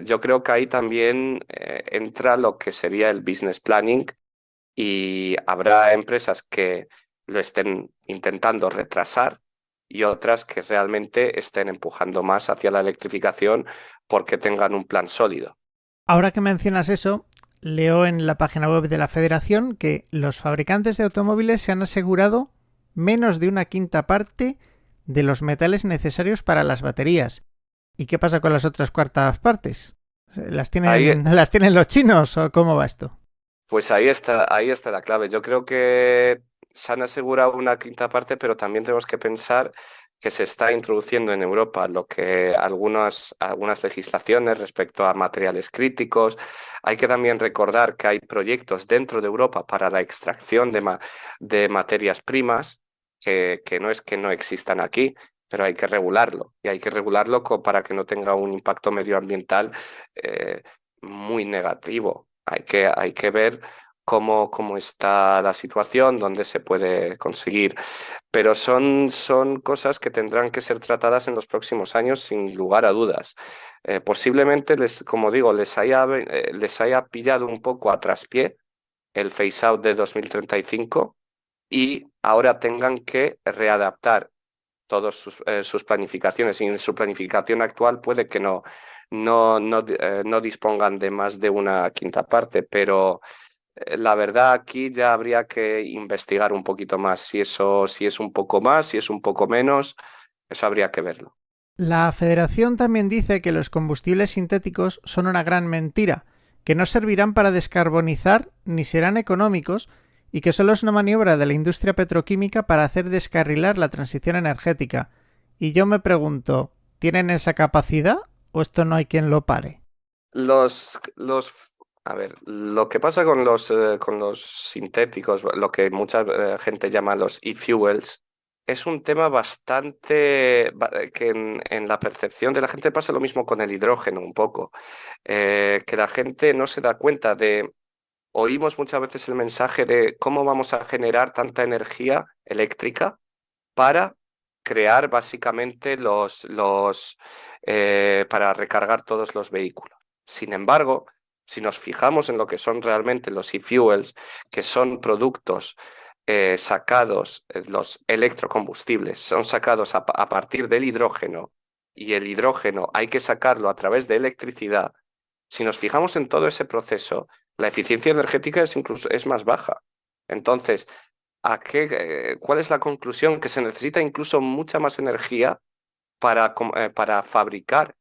Yo creo que ahí también entra lo que sería el business planning y habrá empresas que lo estén intentando retrasar y otras que realmente estén empujando más hacia la electrificación porque tengan un plan sólido. Ahora que mencionas eso, leo en la página web de la Federación que los fabricantes de automóviles se han asegurado menos de una quinta parte de los metales necesarios para las baterías. ¿Y qué pasa con las otras cuartas partes? Ahí, ¿Las tienen los chinos o cómo va esto? Pues ahí está la clave. Yo creo que se han asegurado una quinta parte, pero también tenemos que pensar que se está introduciendo en Europa lo que algunas legislaciones respecto a materiales críticos. Hay que también recordar que hay proyectos dentro de Europa para la extracción de materias primas, que no es que no existan aquí, pero hay que regularlo. Y hay que regularlo para que no tenga un impacto medioambiental eh, muy negativo. Hay que ver cómo está la situación, dónde se puede conseguir. Pero son cosas que tendrán que ser tratadas en los próximos años sin lugar a dudas. Posiblemente, como digo, les haya pillado un poco a traspié el phase out de 2035 y ahora tengan que readaptar todas sus planificaciones y en su planificación actual puede que no dispongan de más de una quinta parte, pero la verdad aquí ya habría que investigar un poquito más si es un poco más, si es un poco menos, eso habría que verlo. La Federación también dice que los combustibles sintéticos son una gran mentira, que no servirán para descarbonizar ni serán económicos y que solo es una maniobra de la industria petroquímica para hacer descarrilar la transición energética. Y yo me pregunto, ¿tienen esa capacidad o esto no hay quien lo pare? A ver, lo que pasa con los sintéticos, lo que mucha gente llama los e-fuels, es un tema que en la percepción de la gente pasa lo mismo con el hidrógeno un poco, que la gente no se da cuenta oímos muchas veces el mensaje de cómo vamos a generar tanta energía eléctrica para crear básicamente para recargar todos los vehículos. Sin embargo, si nos fijamos en lo que son realmente los e-fuels, que son productos sacados, los electrocombustibles, son sacados a partir del hidrógeno y el hidrógeno hay que sacarlo a través de electricidad. Si nos fijamos en todo ese proceso, la eficiencia energética es más baja. Entonces, ¿cuál es la conclusión? Que se necesita incluso mucha más energía para fabricar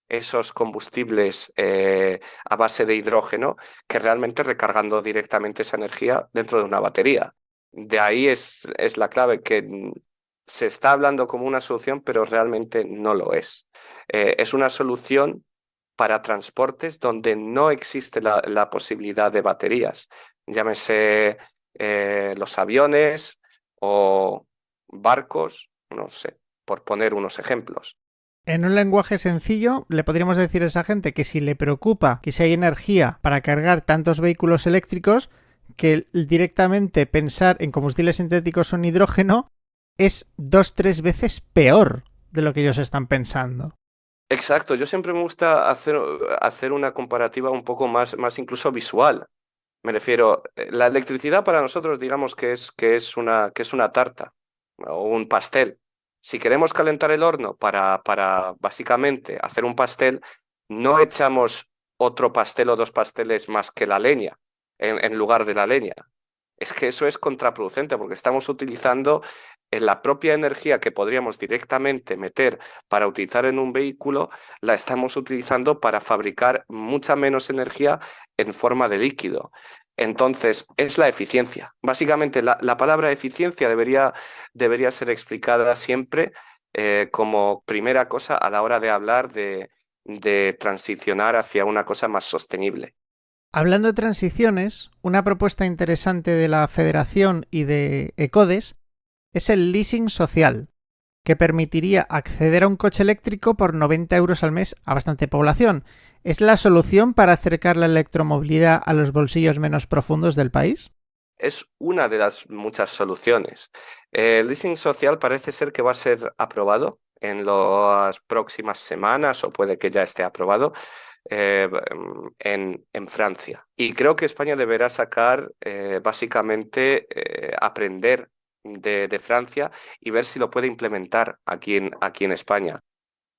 esos combustibles a base de hidrógeno que realmente recargando directamente esa energía dentro de una batería. De ahí es la clave, que se está hablando como una solución, pero realmente no lo es. Es una solución para transportes donde no existe la posibilidad de baterías, llámese los aviones o barcos, no sé, por poner unos ejemplos. En un lenguaje sencillo, le podríamos decir a esa gente que si le preocupa que si hay energía para cargar tantos vehículos eléctricos, que directamente pensar en combustibles sintéticos o en hidrógeno es 2-3 veces peor de lo que ellos están pensando. Exacto, yo siempre me gusta hacer una comparativa un poco más incluso visual. Me refiero, la electricidad para nosotros digamos que es una tarta o un pastel. Si queremos calentar el horno para básicamente hacer un pastel, no echamos otro pastel o dos pasteles más que la leña en lugar de la leña. Es que eso es contraproducente porque estamos utilizando la propia energía que podríamos directamente meter para utilizar en un vehículo, la estamos utilizando para fabricar mucha menos energía en forma de líquido. Entonces, es la eficiencia. Básicamente, la palabra eficiencia debería ser explicada siempre como primera cosa a la hora de hablar de transicionar hacia una cosa más sostenible. Hablando de transiciones, una propuesta interesante de la Federación y de ECODES es el leasing social, que permitiría acceder a un coche eléctrico por 90 euros al mes a bastante población. ¿Es la solución para acercar la electromovilidad a los bolsillos menos profundos del país? Es una de las muchas soluciones. El leasing social parece ser que va a ser aprobado en las próximas semanas o puede que ya esté aprobado eh, en Francia. Y creo que España deberá sacar básicamente aprender de Francia y ver si lo puede implementar aquí en España.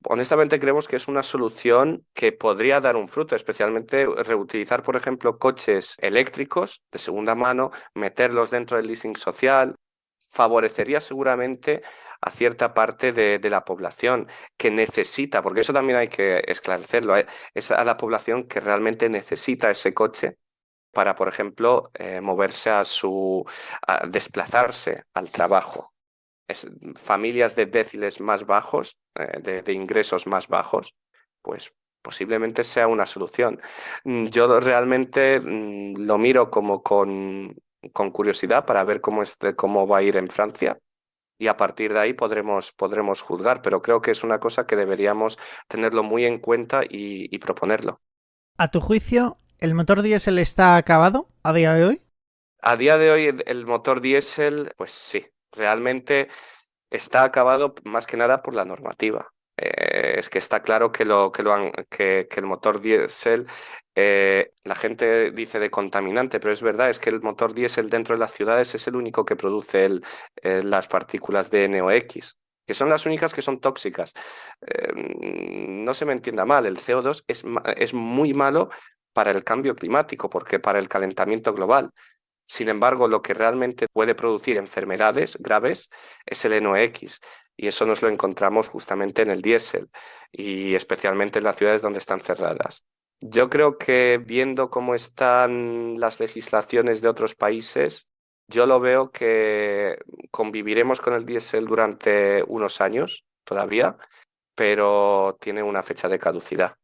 Honestamente creemos que es una solución que podría dar un fruto, especialmente reutilizar, por ejemplo, coches eléctricos de segunda mano, meterlos dentro del leasing social, favorecería seguramente a cierta parte de la población que necesita, porque eso también hay que esclarecerlo, es a la población que realmente necesita ese coche para, por ejemplo, moverse a desplazarse al trabajo. Familias de déciles más bajos, de ingresos más bajos, pues posiblemente sea una solución. Yo realmente lo miro como con curiosidad para ver cómo va a ir en Francia y a partir de ahí podremos juzgar, pero creo que es una cosa que deberíamos tenerlo muy en cuenta y proponerlo. A tu juicio, ¿el motor diésel está acabado a día de hoy? A día de hoy el motor diésel, pues sí, realmente está acabado más que nada por la normativa. Es que está claro que el motor diésel, la gente dice de contaminante, pero es verdad, es que el motor diésel dentro de las ciudades es el único que produce las partículas de NOx, que son las únicas que son tóxicas. No se me entienda mal, el CO2 es muy malo para el cambio climático, porque para el calentamiento global. Sin embargo, lo que realmente puede producir enfermedades graves es el NOx y eso nos lo encontramos justamente en el diésel y especialmente en las ciudades donde están cerradas. Yo creo que viendo cómo están las legislaciones de otros países, yo lo veo que conviviremos con el diésel durante unos años todavía, pero tiene una fecha de caducidad.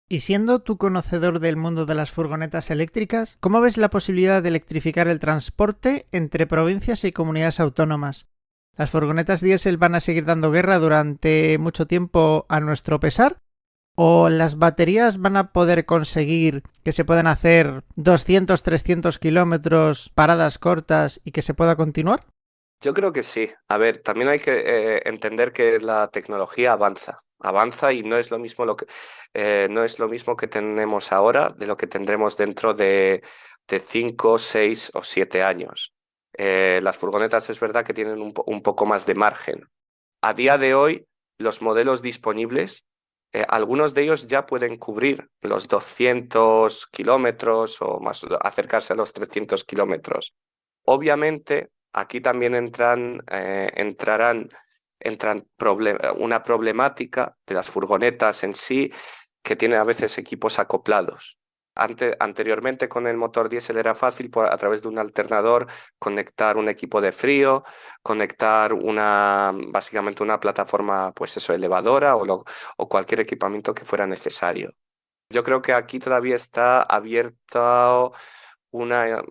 Y siendo tú conocedor del mundo de las furgonetas eléctricas, ¿cómo ves la posibilidad de electrificar el transporte entre provincias y comunidades autónomas? ¿Las furgonetas diésel van a seguir dando guerra durante mucho tiempo a nuestro pesar? ¿O las baterías van a poder conseguir que se puedan hacer 200-300 kilómetros, paradas cortas y que se pueda continuar? Yo creo que sí. A ver, también hay que entender que la tecnología avanza y no es lo mismo no es lo mismo que tenemos ahora de lo que tendremos dentro de 5, 6 o 7 años. Las furgonetas es verdad que tienen un poco más de margen. A día de hoy, los modelos disponibles, algunos de ellos ya pueden cubrir los 200 kilómetros o más, acercarse a los 300 kilómetros. Obviamente, aquí también entran una problemática de las furgonetas en sí, que tiene a veces equipos acoplados. Anteriormente con el motor diésel era fácil a través de un alternador conectar un equipo de frío, conectar básicamente una plataforma, pues eso, elevadora o cualquier equipamiento que fuera necesario. Yo creo que aquí todavía está abierta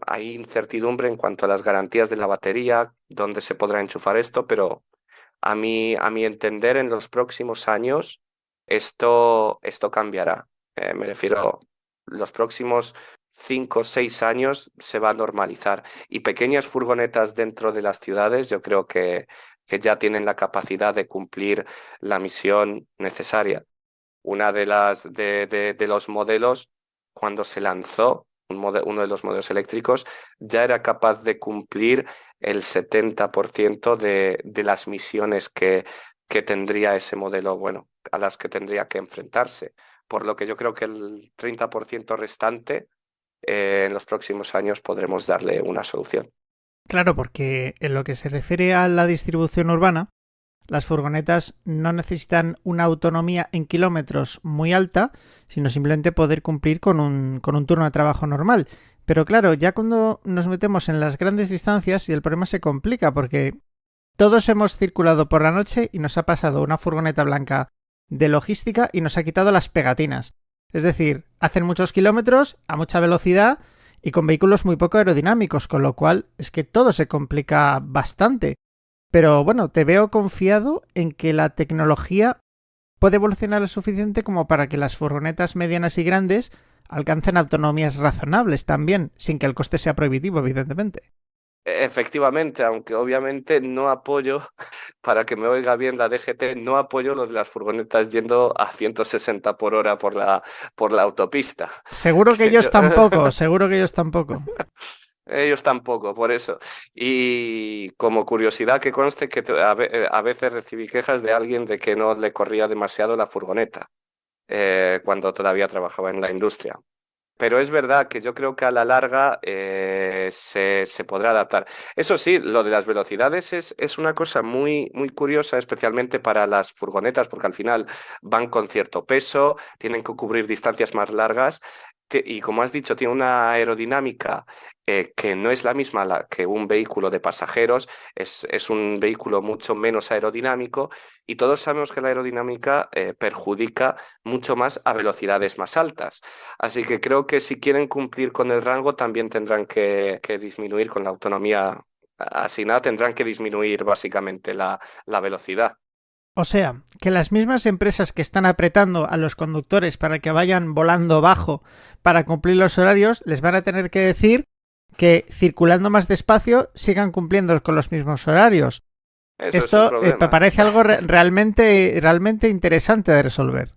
hay incertidumbre en cuanto a las garantías de la batería, dónde se podrá enchufar esto, pero a mi entender, en los próximos años esto cambiará. Me refiero, los próximos 5 o 6 años se va a normalizar. Y pequeñas furgonetas dentro de las ciudades, yo creo que ya tienen la capacidad de cumplir la misión necesaria. Una de los modelos, cuando se lanzó, uno de los modelos eléctricos, ya era capaz de cumplir el 70% de las misiones que tendría ese modelo, bueno, a las que tendría que enfrentarse. Por lo que yo creo que el 30% restante, en los próximos años podremos darle una solución. Claro, porque en lo que se refiere a la distribución urbana, las furgonetas no necesitan una autonomía en kilómetros muy alta, sino simplemente poder cumplir con un turno de trabajo normal. Pero claro, ya cuando nos metemos en las grandes distancias, y el problema se complica, porque todos hemos circulado por la noche y nos ha pasado una furgoneta blanca de logística y nos ha quitado las pegatinas. Es decir, hacen muchos kilómetros a mucha velocidad y con vehículos muy poco aerodinámicos, con lo cual es que todo se complica bastante. Pero bueno, te veo confiado en que la tecnología puede evolucionar lo suficiente como para que las furgonetas medianas y grandes alcancen autonomías razonables también, sin que el coste sea prohibitivo, evidentemente. Efectivamente, aunque obviamente no apoyo, para que me oiga bien la DGT, no apoyo lo de las furgonetas yendo a 160 por hora por la autopista. Seguro que Que ellos yo- tampoco, seguro que ellos tampoco. Ellos tampoco, por eso. Y como curiosidad que conste que a veces recibí quejas de alguien de que no le corría demasiado la furgoneta cuando todavía trabajaba en la industria. Pero es verdad que yo creo que a la larga se podrá adaptar. Eso sí, lo de las velocidades es una cosa muy, muy curiosa, especialmente para las furgonetas, porque al final van con cierto peso, tienen que cubrir distancias más largas y como has dicho, tiene una aerodinámica que no es la misma que un vehículo de pasajeros, es un vehículo mucho menos aerodinámico y todos sabemos que la aerodinámica perjudica mucho más a velocidades más altas. Así que creo que si quieren cumplir con el rango, también tendrán que disminuir con la autonomía asignada, tendrán que disminuir básicamente la velocidad. O sea, que las mismas empresas que están apretando a los conductores para que vayan volando bajo para cumplir los horarios, les van a tener que decir que circulando más despacio sigan cumpliendo con los mismos horarios. Eso es un Esto me problema. parece algo realmente interesante de resolver.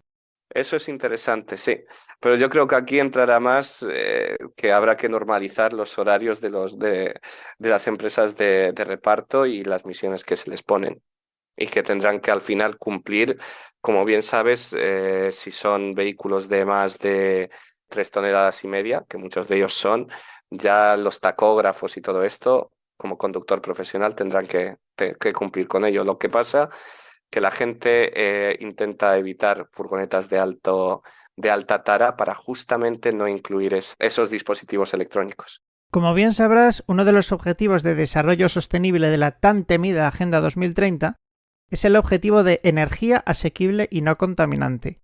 Eso es interesante, sí. Pero yo creo que aquí entrará más que habrá que normalizar los horarios de las empresas de reparto y las misiones que se les ponen. Y que tendrán que al final cumplir, como bien sabes, si son vehículos de más de 3,5 toneladas, que muchos de ellos son, ya los tacógrafos y todo esto, como conductor profesional, tendrán que cumplir con ello. Lo que pasa que la gente intenta evitar furgonetas de alta tara para justamente no incluir esos dispositivos electrónicos. Como bien sabrás, uno de los objetivos de desarrollo sostenible de la tan temida Agenda 2030 es el objetivo de energía asequible y no contaminante.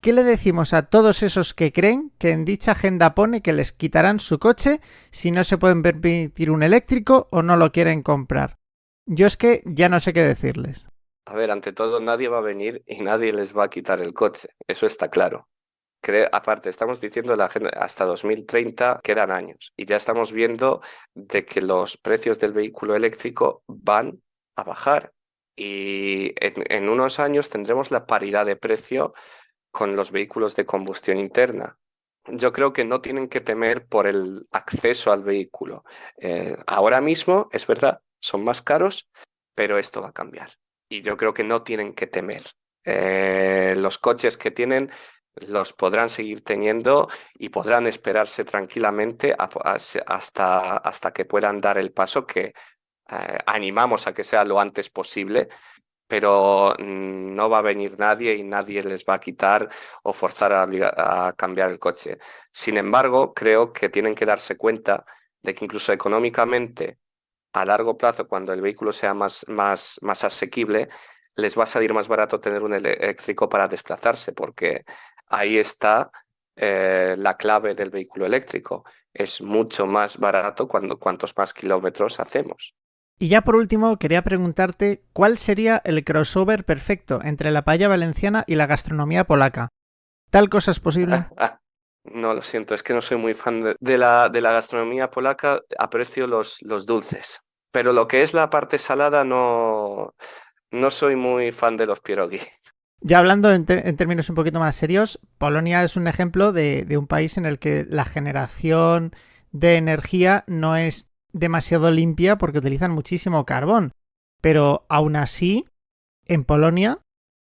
¿Qué le decimos a todos esos que creen que en dicha agenda pone que les quitarán su coche si no se pueden permitir un eléctrico o no lo quieren comprar? Yo es que ya no sé qué decirles. A ver, ante todo, nadie va a venir y nadie les va a quitar el coche, eso está claro. Aparte, estamos diciendo la agenda hasta 2030 quedan años y ya estamos viendo de que los precios del vehículo eléctrico van a bajar y en unos años tendremos la paridad de precio con los vehículos de combustión interna. Yo creo que no tienen que temer por el acceso al vehículo. Ahora mismo, es verdad, son más caros, pero esto va a cambiar. Y yo creo que no tienen que temer. Los coches que tienen los podrán seguir teniendo y podrán esperarse tranquilamente hasta que puedan dar el paso que animamos a que sea lo antes posible pero no va a venir nadie y nadie les va a quitar o forzar a cambiar el coche. Sin embargo, creo que tienen que darse cuenta de que incluso económicamente, a largo plazo, cuando el vehículo sea más asequible, les va a salir más barato tener un eléctrico para desplazarse, porque ahí está la clave del vehículo eléctrico. Es mucho más barato cuantos más kilómetros hacemos. Y ya por último, quería preguntarte cuál sería el crossover perfecto entre la paella valenciana y la gastronomía polaca. ¿Tal cosa es posible? No, lo siento, es que no soy muy fan de la gastronomía polaca, aprecio los dulces, pero lo que es la parte salada no soy muy fan de los pierogi. Ya hablando en términos un poquito más serios, Polonia es un ejemplo de un país en el que la generación de energía no es demasiado limpia porque utilizan muchísimo carbón. Pero aún así, en Polonia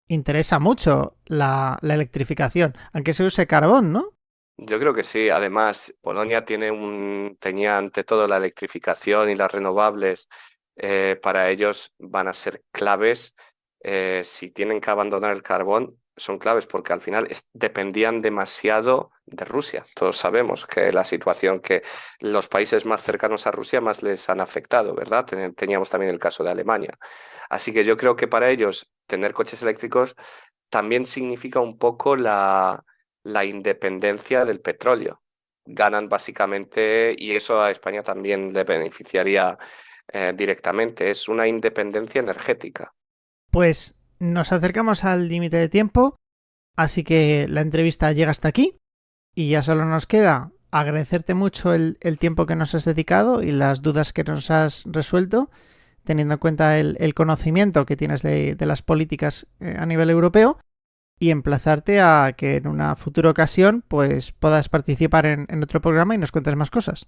interesa mucho la electrificación, aunque se use carbón, ¿no? Yo creo que sí. Además, Polonia tenía ante todo la electrificación y las renovables. Para ellos van a ser claves. Si tienen que abandonar el carbón, son claves porque al final dependían demasiado de Rusia. Todos sabemos que la situación que los países más cercanos a Rusia más les han afectado, ¿verdad? Teníamos también el caso de Alemania. Así que yo creo que para ellos tener coches eléctricos también significa un poco la independencia del petróleo. Ganan básicamente, y eso a España también le beneficiaría directamente, es una independencia energética. Pues nos acercamos al límite de tiempo, así que la entrevista llega hasta aquí y ya solo nos queda agradecerte mucho el tiempo que nos has dedicado y las dudas que nos has resuelto, teniendo en cuenta el conocimiento que tienes de las políticas a nivel europeo, y emplazarte a que en una futura ocasión pues puedas participar en otro programa y nos cuentes más cosas.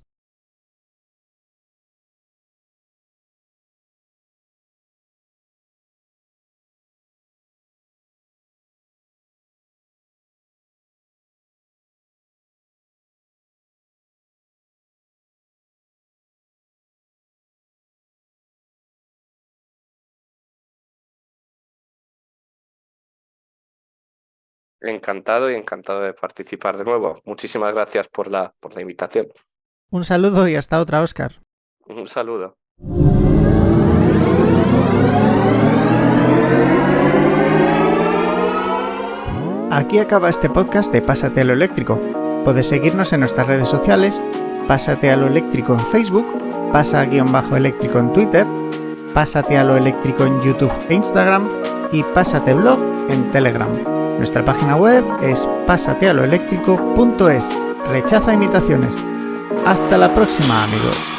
Encantado y encantado de participar de nuevo. Muchísimas gracias por la invitación. Un saludo y hasta otra, Óscar. Un saludo. Aquí acaba este podcast de Pásate a lo Eléctrico. Puedes seguirnos en nuestras redes sociales, Pásate a lo Eléctrico en Facebook, Pasa_Eléctrico en Twitter, Pásate a lo Eléctrico en YouTube e Instagram y Pásate Blog en Telegram. Nuestra página web es pasatealoeléctrico.es. Rechaza imitaciones. Hasta la próxima, amigos.